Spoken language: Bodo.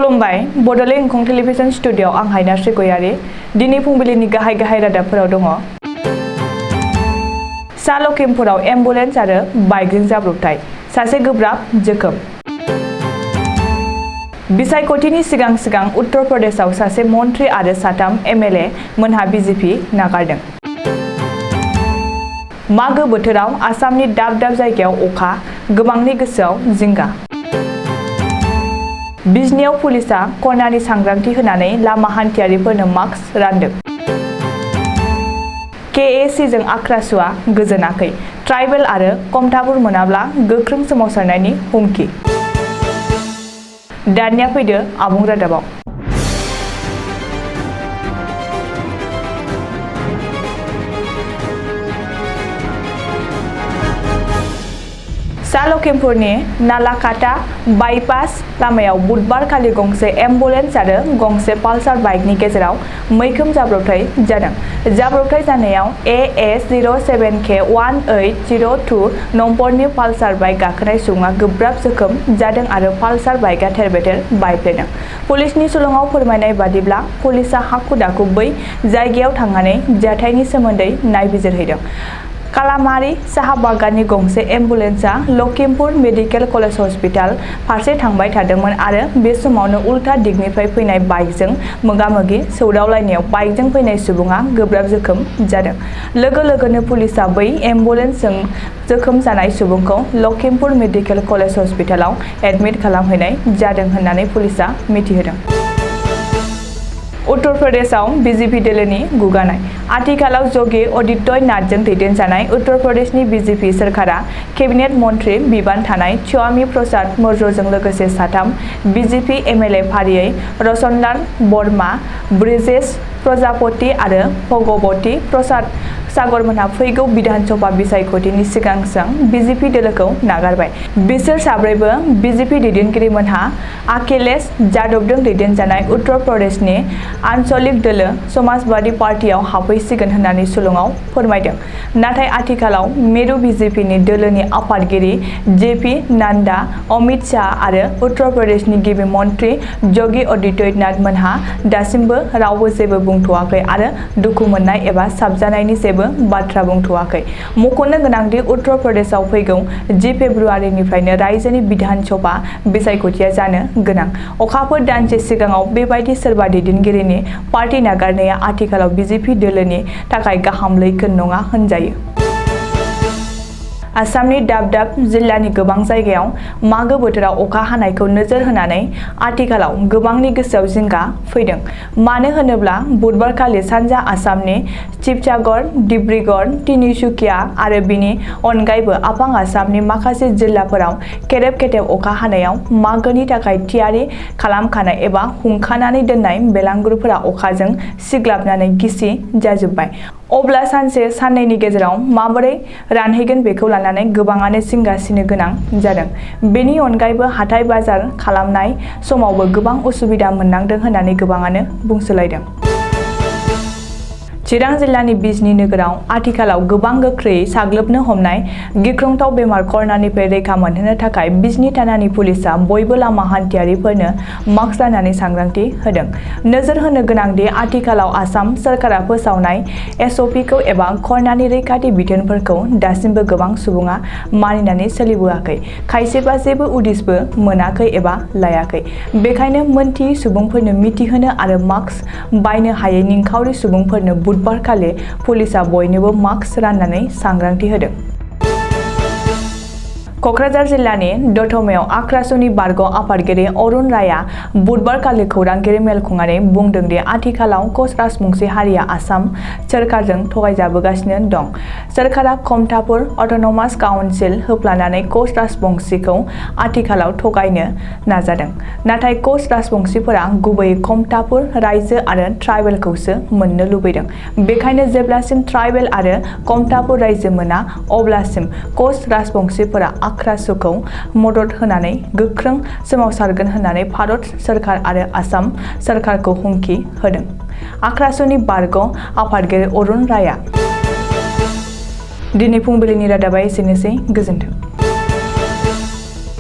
खुलुमबाय बड'लेण्ड एंखं टेलिभिजन स्टुडिय'आव आं हायना श्रीगयारि दिनै फुंबिलिनि गाहाय रादाबफोराव दङ। सा लखिमपुराव एम्बुलेन्स आरो बाइकजों जाब्रबथाय सासे गोब्राब जोखोम। बिसायख'थिनि सिगां उत्तर प्रदेशआव सासे मन्त्रि आरो साथाम एमएलए मोनहा बिजेपि नागारदों। मागो बोथोराव आसामनि दाब जायगायाव अखा गोबांनि गोसोआव जिंगा। बिजनियाव पुलिसा करनानि सांग्रांथि होनानै लामा हान्थियारिफोरनो मास्क रानदों। केएसिजों आख्रासुआ गोजोनाखै ट्राइबेल आरो कमतापुर मोनाब्ला गोख्रों सोमावसारनायनि हुमखि। दानिया फैदो आबुं रादाबाव। सा लखिमपुरनि नालाकाटा बाइपास लामायाव बुधबार खालि गंसे एम्बुलेन्स आरो गंसे पालसार बाइकनि गेजेराव मैखोम जाब्रबथाय जादों। जाब्रबथाय जानायाव AS07K1802 नम्बरनि पालसार बाइक गाखोनाय सुबुङा गोब्राब जोखोम जादों आरो पालसार बाइकआ थेर-बेथेर बायफ्लेदों। पुलिसनि सुलुङाव फोरमायनाय बादिब्ला पुलिसआ हाखु-दाखु बै जायगायाव थांनानै जाथायनि सोमोन्दै नायबिजिरहैदों। कालामारी साहा बागाननि गंसे एम्बुलेन्सआ लखिमपुर मेडिकेल कलेज हस्पिटाल फारसे थांबाय थादोंमोन आरो बे समावनो उल्था दिगनिफ्राय फैनाय बाइकजों मोगा-मोगि सौदावलायनायाव बाइकजों फैनाय सुबुङा गोब्राब जोखोम जादों। लोगो-लोगोनो पुलिसआ बै एम्बुलेन्सजों जोखोम जानाय सुबुंखौ लखिमपुर मेडिकेल कलेज हस्पिटालाव एडमिट खालामहैनाय जादों होननानै पुलिसआ मिथिहोदों। उत्तर प्रदेशआव बिजेपि दोलोनि गुगानाय। आथिखालाव योगी आदित्यनाथजों दैदेनजानाय उत्तर प्रदेशनि बिजेपि सोरखारा केबिनेट मन्त्रि बिबान थानाय स्वामी प्रसाद मौर्यजों लोगोसे साथाम बिजेपि एमएलए फारियै रतनलाल बर्मा, ब्रिजेश प्रजापति आरो भगवती प्रसाद सागरमोनहा फैगौ विधानसभा बिसायख'थिनि सिगां बिजेपि दोलोखौ नागारबाय। बिसोर साब्रैबो बिजेपि दैदेनगिरिमोनहा अखिलेश यादवजों दैदेनजानाय उत्तर प्रदेशनि आन्चलिक दोलो समाजवादी पार्टियाव हाबफैसिगोन होननानै सुलुङाव फोरमायदों। नाथाय आथिखालाव मिरु बिजेपिनि दोलोनि आफादगिरि जेपी नड्डा, अमित शाह आरो उत्तर प्रदेशनि गिबि मन्त्रि योगी आदित्यनाथ मोनहा दासिमबो रावबो जेबो बुंथ'वाखै आरो दुखु मोननाय एबा साबजानायनि जेबो बाथ्रा बुंथ'वाखै। मख'नो गोनांदि उत्तर प्रदेशआव फैगौ 10 फेब्रुआरिनिफ्रायनो रायजोनि बिधानसभा बिसायख'थिया जानो गोनां। अखाफोर दानसे सिगाङाव बेबायदि सोरबा दैदेनगिरिनि पार्टी नागारनाया आथिखालाव बिजेपि दोलोनि थाखाय गाहाम लैखोन नङा होनजायो। आसामनि दाब जिल्लानि गोबां जायगायाव मागो बोथोराव अखा हानायखौ नोजोर होनानै आथिखालाव गोबांनि गोसोआव जिंगा फैदों। मानो होनोब्ला बुधबारखालि सानजा आसामनि शिबसागर, डिब्रुगड़, तिनिसुकिया आरो बिनि अनगायैबो आफां आसामनि माखासे जिल्लाफोराव केरेब-केथेब अखा हानायाव मागोनि थाखाय थियारि खालामखानाय एबा हुंखानानै दोननाय बेलांगुरफोरा अखाजों सिग्लाबनानै गिसि जाजोबबाय। अब्ला सानसे साननैनि गेजेराव माबोरै रानहैगोन बेखौ लानानै गोबाङानो जिंगासिनो गोनां जादों। बेनि अनगायैबो हाथाय बाजार खालामनाय समावबो गोबां उसुबिदा मोननांदों होननानै गोबाङानो बुंसोलायदों। चिरां जिल्लानि बिजनी नोगोराव आथिखालाव गोबां गोख्रैयै साग्लोबनो हमनाय गिख्रंथाव बेमार करनानिफ्राय रैखा मोनहोनो थाखाय बिजनी थानानि पुलिसआ बयबो लामा हान्थियारिफोरनो मास्क राननानै सांग्रांथि होदों। नोजोर होनो गोनांदि आथिखालाव आसाम सोरखारा फोसावनाय एसअपिखौ एबा करनानि रैखाथि बिथोनफोरखौ दासिमबो गोबां सुबुङा मानिनानै सोलिबोआखै। खायसेबा जेबो उदिसबो मोनाखै एबा लायाखै। बेखायनो मोनथियै सुबुंफोरनो मिथिहोनो आरो मास्क बायनो हायै निखावरि सुबुंफोरनो बुधबारखालि पुलिसआ बयनोबो मास्क राननानै सांग्रांथि होदों। क'क्राझार जिल्लानि दतमायाव आख्रासुनि बारग' आफादगिरि अरुण रायआ बुधबारखालि खौरांगिरि मेल खुंनानै बुंदों दि आथिखालाव कच राजबंसि हारिया आसाम सोरखारजों थगायजाबोगासिनो दं। सोरखारा कमतापुर अट'नमास काउन्सिल होफ्लानानै कच राजबंसिखौ आथिखालाव थगायनो नाजादों। नाथाय कच राजबंसिफोरा गुबैयै कमतापुर रायजो आरो ट्राइबेलखौसो मोननो लुबैदों। बेखायनो जेब्लासिम ट्राइबेल आरो कमतापुर रायजो मोना अब्लासिम कच राजबंसिफोरा आख्रासुखौ मदद होनानै गोख्रों सोमावसारगोन होननानै भारत सोरखार आरो आसाम सोरखारखौ हुमखि होदों। आख्रासुनि बारग' आफादगिरि अरुण रायआ। दिनै फुंबिलिनि रादाबा एसेनोसै। गोजोन्थों।